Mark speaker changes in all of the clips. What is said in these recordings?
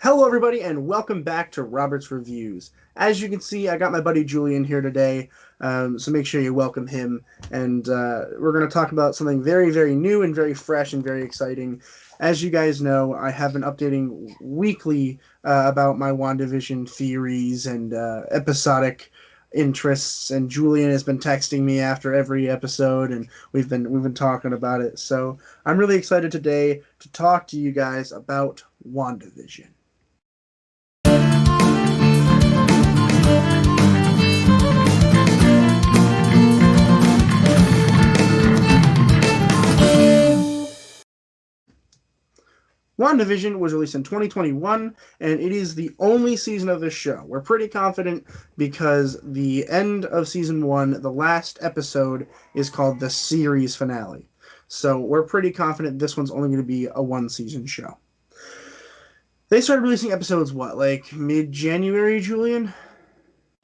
Speaker 1: Hello, everybody, and welcome back to Robert's Reviews. As you can see, I got my buddy Julian here today, so make sure you welcome him. And we're going to talk about something very, very new and very fresh and very exciting. As you guys know, I have been updating weekly about my WandaVision theories and episodic interests, and Julian has been texting me after every episode, and we've been talking about it. So I'm really excited today to talk to you guys about WandaVision. WandaVision was released in 2021, and it is the only season of this show. We're pretty confident because the end of season one, the last episode, is called the series finale. So we're pretty confident this one's only going to be a one-season show. They started releasing episodes, what, like mid-January, Julian?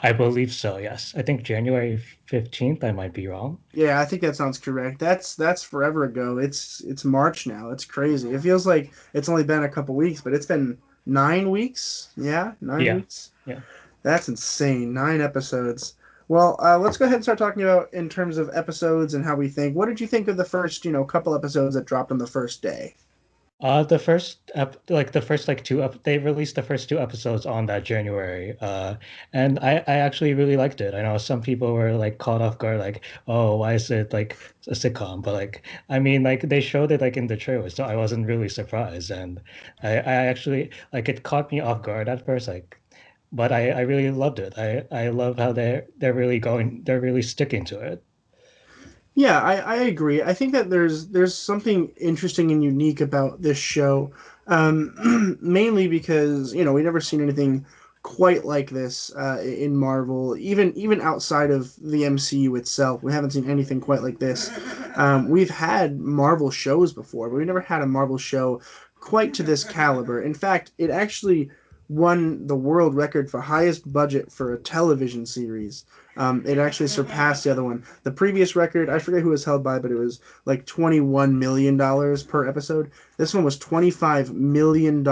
Speaker 2: I believe so, yes. I think January 15th, I might be wrong.
Speaker 1: Yeah, I think that sounds correct. That's forever ago. It's March now. It's crazy. It feels like it's only been a couple weeks, but it's been 9 weeks. Yeah, nine
Speaker 2: Yeah,
Speaker 1: weeks.
Speaker 2: yeah.
Speaker 1: That's insane. 9 episodes. Well, let's go ahead and start talking about in terms of episodes and how we think. What did you think of the first, couple episodes that dropped on the first day?
Speaker 2: The first like they released the first two episodes on that January. And I actually really liked it. I know some people were like caught off guard, like, oh, why is it like a sitcom? But like, I mean, like they showed it like in the trailer, so I wasn't really surprised. And I actually like it caught me off guard at first, like, but I really loved it. I love how they're really sticking to it.
Speaker 1: Yeah, I agree. I think that there's something interesting and unique about this show, mainly because we never seen anything quite like this in Marvel, even outside of the MCU itself. We haven't seen anything quite like this. We've had Marvel shows before, but we never had a Marvel show quite to this caliber. In fact, it actually won the world record for highest budget for a television series. It actually surpassed the other one. The previous record, I forget who it was held by, but it was like $21 million per episode. This one was $25 million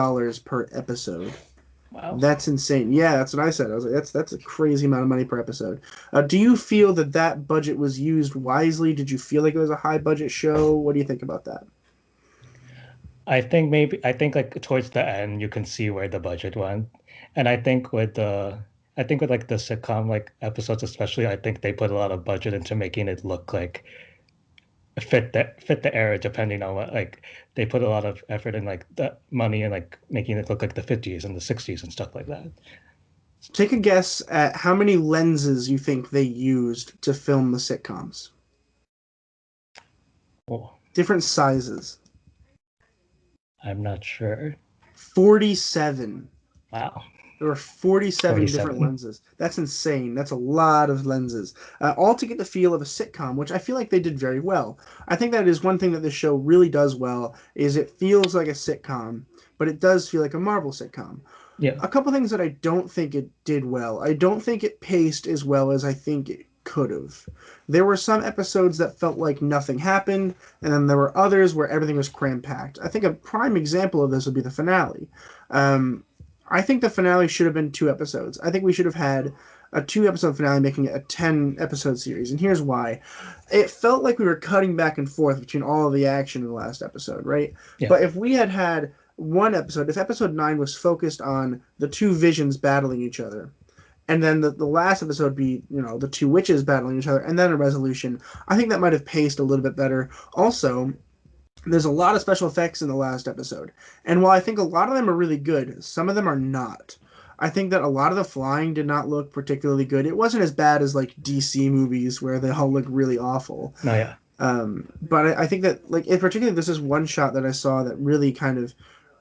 Speaker 1: per episode.
Speaker 2: Wow.
Speaker 1: That's insane. Yeah, that's what I said. I was like, that's a crazy amount of money per episode. Do you feel that that budget was used wisely? Did you feel like it was a high budget show? What do you think about that?
Speaker 2: I think like towards the end you can see where the budget went. And I think with like the sitcom like episodes especially, I think they put a lot of budget into making it look like fit the era depending on what like they put a lot of effort in like the money and like making it look like the 50s and the 60s and stuff like that.
Speaker 1: Take a guess at how many lenses you think they used to film the sitcoms.
Speaker 2: Oh,
Speaker 1: Different sizes.
Speaker 2: I'm not sure.
Speaker 1: 47.
Speaker 2: Wow.
Speaker 1: There were 47 different
Speaker 2: 47.
Speaker 1: lenses. That's insane. That's a lot of lenses. All to get the feel of a sitcom, which I feel like they did very well. I think that is one thing that this show really does well, is it feels like a sitcom, but it does feel like a Marvel sitcom.
Speaker 2: Yeah.
Speaker 1: A couple things that I don't think it did well. I don't think it paced as well as I think it could have. There were some episodes that felt like nothing happened, and then there were others where everything was cram packed. I think a prime example of this would be the finale. Um, I think the finale should have been 2 episodes. I think we should have had a 2 episode finale making it a 10 episode series. And here's why. It felt like we were cutting back and forth between all of the action in the last episode, right?
Speaker 2: Yeah.
Speaker 1: But if we had had one episode, if episode 9 was focused on the two visions battling each other, and then the last episode be, the two witches battling each other, and then a resolution, I think that might have paced a little bit better. Also, there's a lot of special effects in the last episode. And while I think a lot of them are really good, some of them are not. I think that a lot of the flying did not look particularly good. It wasn't as bad as like DC movies where they all look really awful.
Speaker 2: No, yeah.
Speaker 1: But I think that like in particular, this is one shot that I saw that really kind of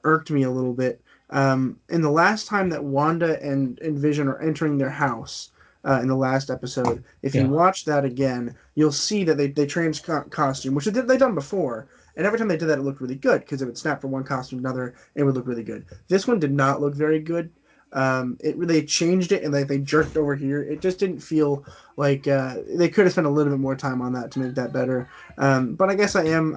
Speaker 1: irked me a little bit. In the last time that Wanda and Vision are entering their house, in the last episode, if you
Speaker 2: Yeah.
Speaker 1: watch that again, you'll see that they changed costume, which they done before. And every time they did that, it looked really good because it would snap from one costume to another. It would look really good. This one did not look very good. It really changed it and they jerked over here. It just didn't feel like they could have spent a little bit more time on that to make that better. But I guess I am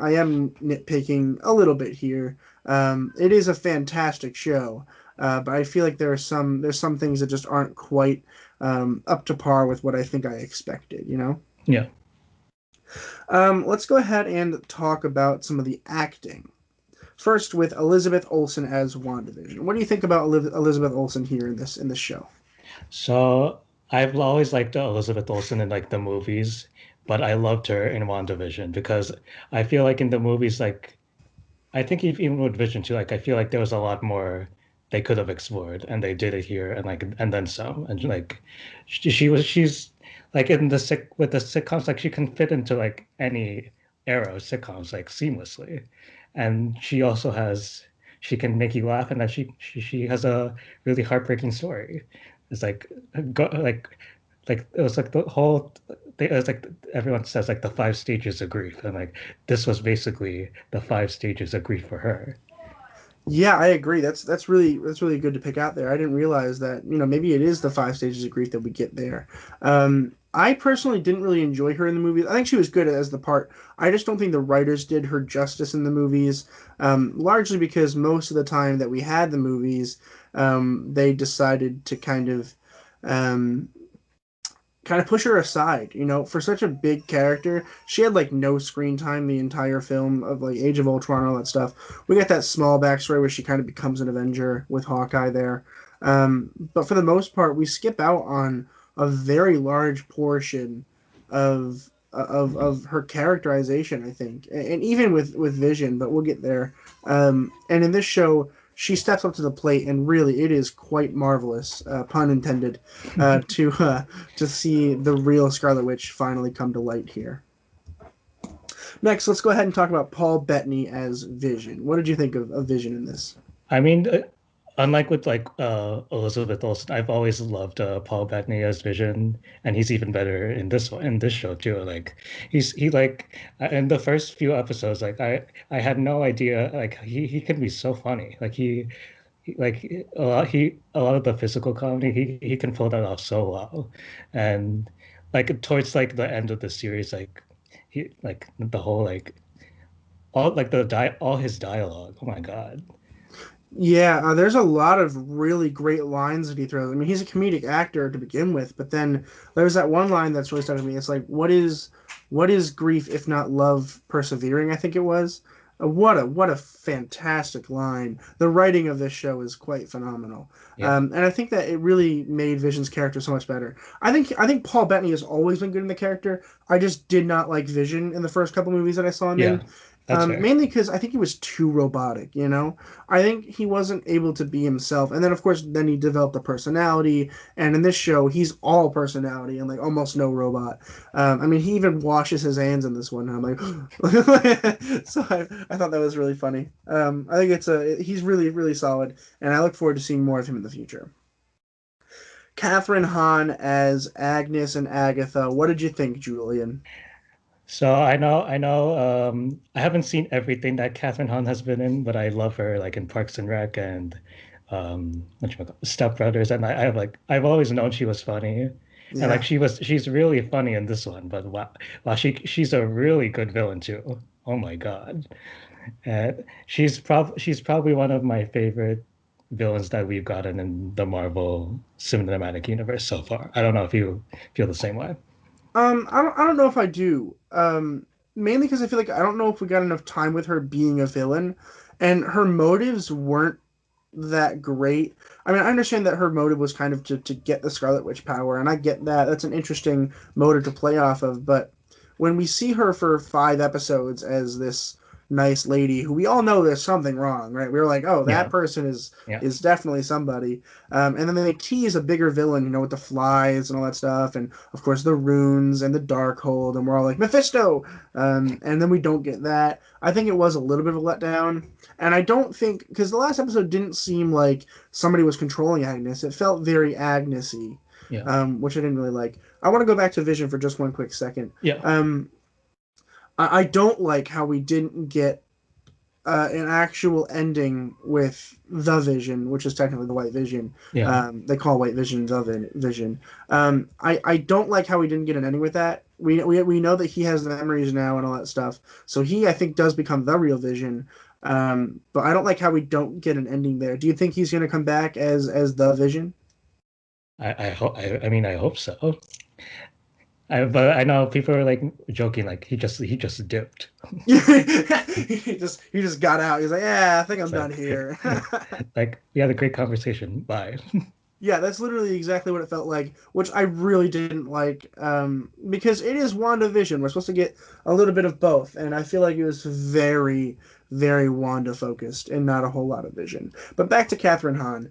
Speaker 1: nitpicking a little bit here. It is a fantastic show. but I feel like there's some things that just aren't quite up to par with what I think I expected.
Speaker 2: Yeah.
Speaker 1: Let's go ahead and talk about some of the acting. First, with Elizabeth Olsen as WandaVision. What do you think about Elizabeth Olsen here in this show?
Speaker 2: So I've always liked Elizabeth Olsen in like the movies, but I loved her in WandaVision because I feel like in the movies, like I think even with Vision too, like I feel like there was a lot more they could have explored, and they did it here, and like and then some, and like she's like in the sick with the sitcoms, like she can fit into like any era of sitcoms like seamlessly, and she can make you laugh, and that she has a really heartbreaking story. It's like go like it was like the whole it was like everyone says like the five stages of grief, and like this was basically the five stages of grief for her.
Speaker 1: Yeah, I agree. That's really good to pick out there. I didn't realize that, maybe it is the five stages of grief that we get there. I personally didn't really enjoy her in the movies. I think she was good as the part. I just don't think the writers did her justice in the movies, largely because most of the time that we had the movies, they decided to um, kind of push her aside. For such a big character, she had like no screen time the entire film of like Age of Ultron and all that stuff. We got that small backstory where she kind of becomes an Avenger with Hawkeye there. But for the most part, we skip out on a very large portion of her characterization, I think, and even with Vision. But we'll get there. And in this show, she steps up to the plate, and really, it is quite marvelous, pun intended, to see the real Scarlet Witch finally come to light here. Next, let's go ahead and talk about Paul Bettany as Vision. What did you think of Vision in this?
Speaker 2: I mean, unlike with like Elizabeth Olsen, I've always loved Paul Bettany as Vision, and he's even better in this show too. Like he like in the first few episodes, like I had no idea like he can be so funny. Like like a lot of the physical comedy he can pull that off so well, and like towards like the end of the series, like he like the whole like all his dialogue. Oh my God.
Speaker 1: Yeah, there's a lot of really great lines that he throws. I mean, he's a comedic actor to begin with, but then there's that one line that's really stuck with me. It's like, what is grief if not love persevering? I think it was. What a fantastic line. The writing of this show is quite phenomenal,
Speaker 2: Yeah.
Speaker 1: and I think that it really made Vision's character so much better. I think Paul Bettany has always been good in the character. I just did not like Vision in the first couple movies that I saw him in,
Speaker 2: Yeah, that's fair.
Speaker 1: mainly because I think he was too robotic. I think he wasn't able to be himself. And then, of course, then he developed a personality. And in this show, he's all personality and like almost no robot. I mean, he even washes his hands in this one. And I'm like, so I thought that was really funny. I think he's really, really solid. And I look forward to seeing more of him in the future. Catherine Hahn as Agnes and Agatha. What did you think, Julian?
Speaker 2: So I know, I haven't seen everything that Catherine Hahn has been in, but I love her like in Parks and Rec and Step Brothers, and I've always known she was funny, and like
Speaker 1: Yeah.
Speaker 2: she's really funny in this one, but wow, she's a really good villain too. Oh my God, she's probably one of my favorite villains that we've gotten in the Marvel Cinematic Universe so far. I don't know if you feel the same way.
Speaker 1: I don't know if I do. Mainly because I feel like I don't know if we got enough time with her being a villain, and her motives weren't that great. I mean, I understand that her motive was kind of to get the Scarlet Witch power, and I get that. That's an interesting motive to play off of. But when we see her for 5 episodes as this nice lady who we all know there's something wrong, right? We were like, oh, that
Speaker 2: Yeah,
Speaker 1: person is
Speaker 2: yeah.
Speaker 1: is definitely somebody. And then they tease a bigger villain, with the flies and all that stuff, and of course the runes and the Darkhold, and we're all like Mephisto. And then we don't get that. I think it was a little bit of a letdown. And I don't think because the last episode didn't seem like somebody was controlling Agnes. It felt very Agnesy,
Speaker 2: Yeah.
Speaker 1: which I didn't really like. I want to go back to Vision for just one quick second.
Speaker 2: Yeah.
Speaker 1: Um, I don't like how we didn't get an actual ending with the Vision, which is technically the White Vision.
Speaker 2: Yeah.
Speaker 1: They call White Vision the Vision. I don't like how we didn't get an ending with that. We know that he has the memories now and all that stuff. So he, I think, does become the real Vision. But I don't like how we don't get an ending there. Do you think he's going to come back as the Vision?
Speaker 2: I hope I mean I hope so. But I know people are like joking like he just dipped.
Speaker 1: He just got out. He's like, yeah, I think I'm
Speaker 2: It's
Speaker 1: done
Speaker 2: like
Speaker 1: here.
Speaker 2: like we had a great conversation. Bye.
Speaker 1: Yeah, that's literally exactly what it felt like, which I really didn't like, because it is WandaVision. We're supposed to get a little bit of both, and I feel like it was very, very Wanda focused and not a whole lot of Vision. But back to Catherine Hahn.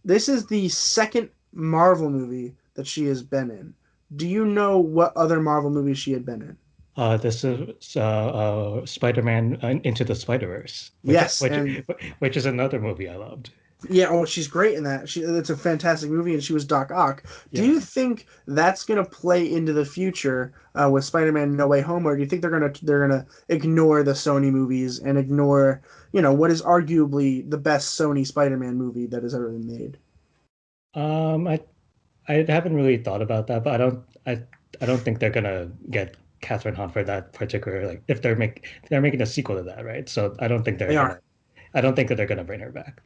Speaker 1: This is the second Marvel movie that she has been in. Do you know what other Marvel movies she had been in?
Speaker 2: This is Spider-Man Into the Spider-Verse, which
Speaker 1: Yes,
Speaker 2: which
Speaker 1: and
Speaker 2: which is another movie I loved.
Speaker 1: yeah, oh, she's great in that. It's a fantastic movie, and she was Doc Ock. Do
Speaker 2: Yeah.
Speaker 1: you think that's gonna play into the future with Spider-Man: No Way Home, or do you think they're gonna ignore the Sony movies and ignore what is arguably the best Sony Spider-Man movie that has ever been made?
Speaker 2: I haven't really thought about that, but I don't think they're gonna get Catherine Hahn for that particular like if they're making a sequel to that, right? So
Speaker 1: They are.
Speaker 2: I don't think that they're gonna bring her back.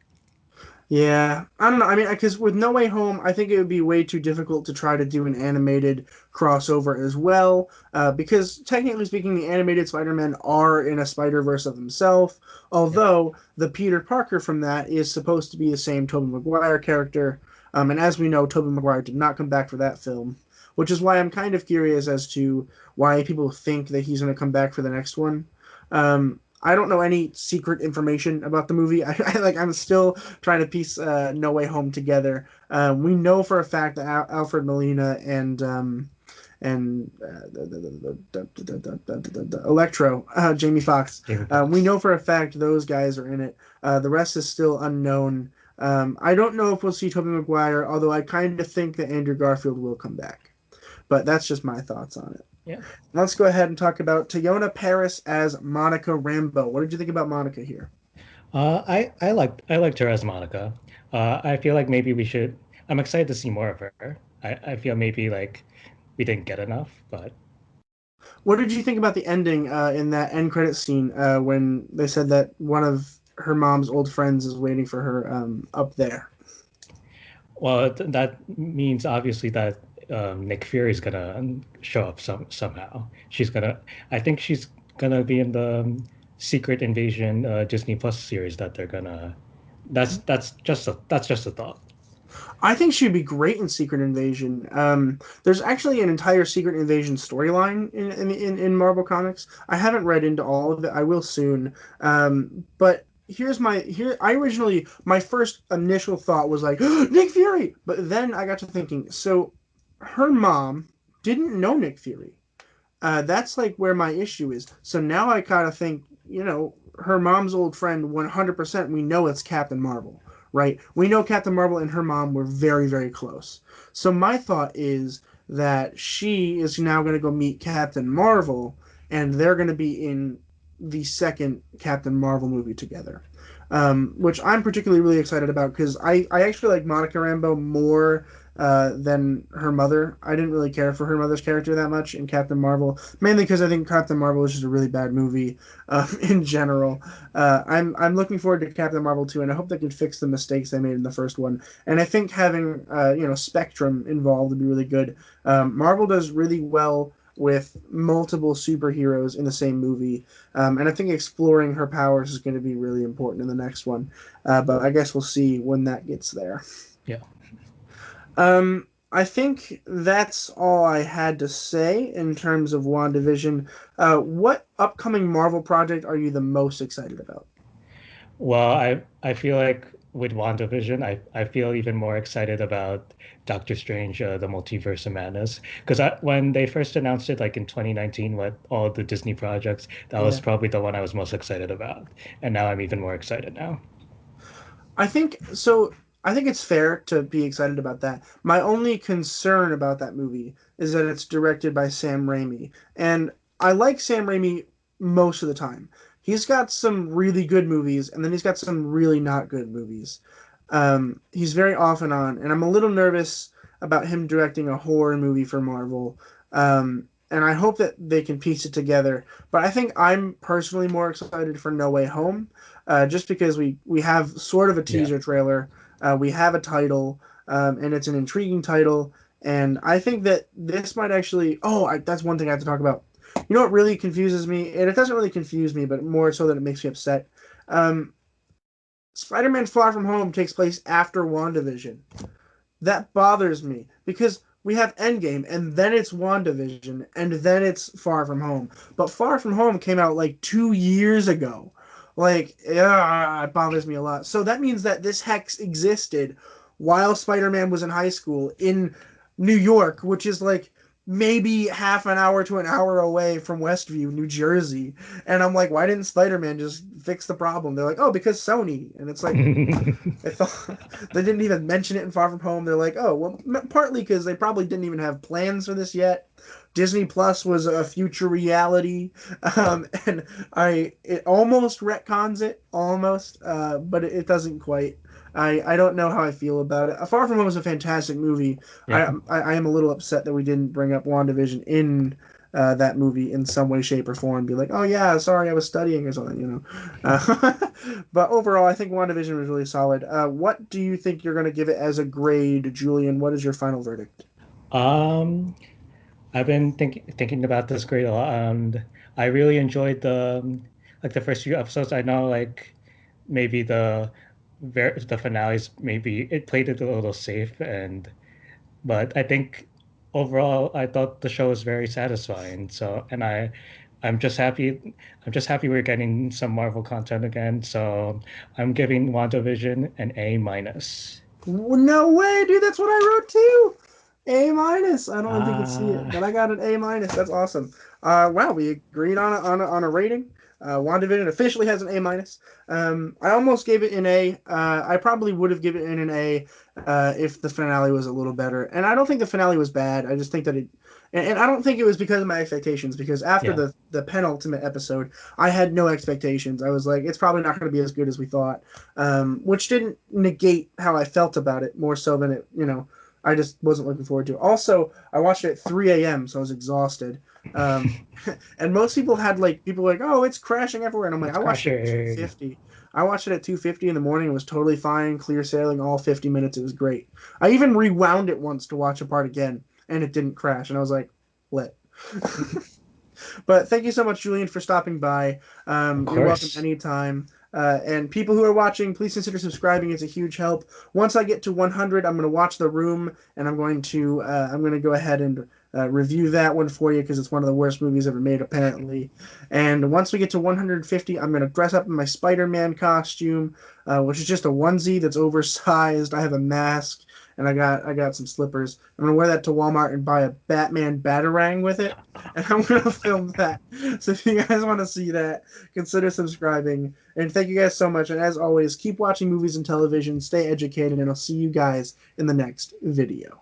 Speaker 1: Yeah, I don't know. I mean, because with No Way Home, I think it would be way too difficult to try to do an animated crossover as well. Because technically speaking, the animated Spider-Man are in a Spider-Verse of themselves.
Speaker 2: Yeah.
Speaker 1: Although the Peter Parker from that is supposed to be the same Tobey Maguire character. And as we know, Tobey Maguire did not come back for that film, which is why I'm kind of curious as to why people think that he's going to come back for the next one. I don't know any secret information about the movie. I'm still trying to piece No Way Home together. We know for a fact that Alfred Molina and Electro, Jamie Foxx.
Speaker 2: Jamie
Speaker 1: We
Speaker 2: Foxx.
Speaker 1: know for a fact those guys are in it. The rest is still unknown. I don't know if we'll see Tobey Maguire, although I kind of think that Andrew Garfield will come back. But that's just my thoughts on it.
Speaker 2: Yeah.
Speaker 1: Let's go ahead and talk about Teyona Paris as Monica Rambo. What did you think about Monica here?
Speaker 2: I liked her as Monica. I feel like maybe we should. I'm excited to see more of her. I feel maybe like we didn't get enough, but
Speaker 1: What did you think about the ending in that end credit scene when they said that one of her mom's old friends is waiting for her up there?
Speaker 2: well, that means obviously that Nick Fury's gonna show up somehow. I think she's gonna be in the Secret Invasion Disney Plus series that they're gonna. That's just a thought.
Speaker 1: I think she'd be great in Secret Invasion. There's actually an entire Secret Invasion storyline in Marvel Comics. I haven't read into all of it. I will soon. But I originally my first initial thought was like Nick Fury, but then I got to thinking. So her mom didn't know Nick Fury. That's like where my issue is. So now I gotta think, her mom's old friend, 100%, we know it's Captain Marvel, right? We know Captain Marvel and her mom were very, very close. So my thought is that she is now going to go meet Captain Marvel, and they're going to be in the second Captain Marvel movie together. Which I'm particularly really excited about because I actually like Monica Rambeau more than her mother. I didn't really care for her mother's character that much in Captain Marvel, mainly because I think Captain Marvel is just a really bad movie in general. I'm looking forward to Captain Marvel 2, and I hope they can fix the mistakes they made in the first one. And I think having Spectrum involved would be really good. Marvel does really well with multiple superheroes in the same movie, and I think exploring her powers is going to be really important in the next one. But I guess we'll see when that gets there.
Speaker 2: Yeah.
Speaker 1: I think that's all I had to say in terms of WandaVision. What upcoming Marvel project are you the most excited about?
Speaker 2: Well, I feel like with WandaVision, I feel even more excited about Doctor Strange, the Multiverse of Madness, because when they first announced it, like in 2019, with all the Disney projects, that was
Speaker 1: Yeah.
Speaker 2: probably the one I was most excited about, and now I'm even more excited now.
Speaker 1: I think so. I think it's fair to be excited about that. My only concern about that movie is that it's directed by Sam Raimi, and I like Sam Raimi most of the time. He's got some really good movies, and then he's got some really not good movies. He's very off and on, and I'm a little nervous about him directing a horror movie for Marvel. and I hope that they can piece it together. But I think I'm personally more excited for No Way Home, just because we have sort of a
Speaker 2: Yeah.
Speaker 1: teaser trailer, we have a title, and it's an intriguing title, and I think that this might actually. Oh, that's one thing I have to talk about. You know what really confuses me, and it doesn't really confuse me, but more so that it makes me upset. Um, Spider-Man: Far From Home takes place after WandaVision. That bothers me because we have Endgame and then it's WandaVision and then it's Far From Home. But Far From Home came out like 2 years ago. Like, yeah, it bothers me a lot. So that means that this hex existed while Spider-Man was in high school in New York, which is like maybe half an hour to an hour away from Westview, New Jersey. And I'm like, why didn't Spider-Man just fix the problem? They're like, oh, because Sony. And it's like, I thought they didn't even mention it in Far From Home. They're like, oh, well, partly because they probably didn't even have plans for this yet. Disney Plus was a future reality, and it almost retcons it, almost, but it doesn't quite. I don't know how I feel about it. Far From Home is a fantastic movie.
Speaker 2: Yeah.
Speaker 1: I am a little upset that we didn't bring up WandaVision in that movie in some way, shape, or form. Be like, oh yeah, sorry, I was studying or something, you know. But overall, I think WandaVision was really solid. What do you think you're going to give it as a grade, Julian? What is your final verdict?
Speaker 2: Um, I've been thinking about this grade a lot, and I really enjoyed the first few episodes. I know like maybe the finales maybe it played it a little safe, and but I think overall I thought the show was very satisfying. So and I'm just happy we're getting some Marvel content again. So I'm giving WandaVision an A minus.
Speaker 1: No way, dude. That's what I wrote too. A minus. I don't know if you can see it,
Speaker 2: Ah,
Speaker 1: but I got an A minus. That's awesome. Wow, we agreed on a rating. WandaVision officially has an A minus. I almost gave it an A. I probably would have given it an A if the finale was a little better. And I don't think the finale was bad. I just think that and I don't think it was because of my expectations. Because after
Speaker 2: yeah.
Speaker 1: the penultimate episode, I had no expectations. I was like, it's probably not going to be as good as we thought, which didn't negate how I felt about it more so than I just wasn't looking forward to it. Also, I watched it at 3 a.m., so I was exhausted. Um, and most people had like people were like, "Oh, it's crashing everywhere," and I'm like,
Speaker 2: It's
Speaker 1: "I watched it at
Speaker 2: crashing.
Speaker 1: 2:50. I watched it at 2:50 in the morning. It was totally fine, clear sailing, all 50 minutes. It was great. I even rewound it once to watch a part again, and it didn't crash. And I was like, lit. But thank you so much, Julian, for stopping by.
Speaker 2: Of
Speaker 1: You're welcome
Speaker 2: course.
Speaker 1: anytime. And people who are watching, please consider subscribing. It's a huge help. Once I get to 100, I'm going to watch The Room, and I'm going to go ahead and review that one for you because it's one of the worst movies ever made, apparently. And once we get to 150, I'm going to dress up in my Spider-Man costume, which is just a onesie that's oversized. I have a mask. And I got some slippers. I'm gonna wear that to Walmart and buy a Batman Batarang with it, and I'm gonna film that. So if you guys want to see that, consider subscribing. And thank you guys so much. And as always, keep watching movies and television, stay educated, and I'll see you guys in the next video.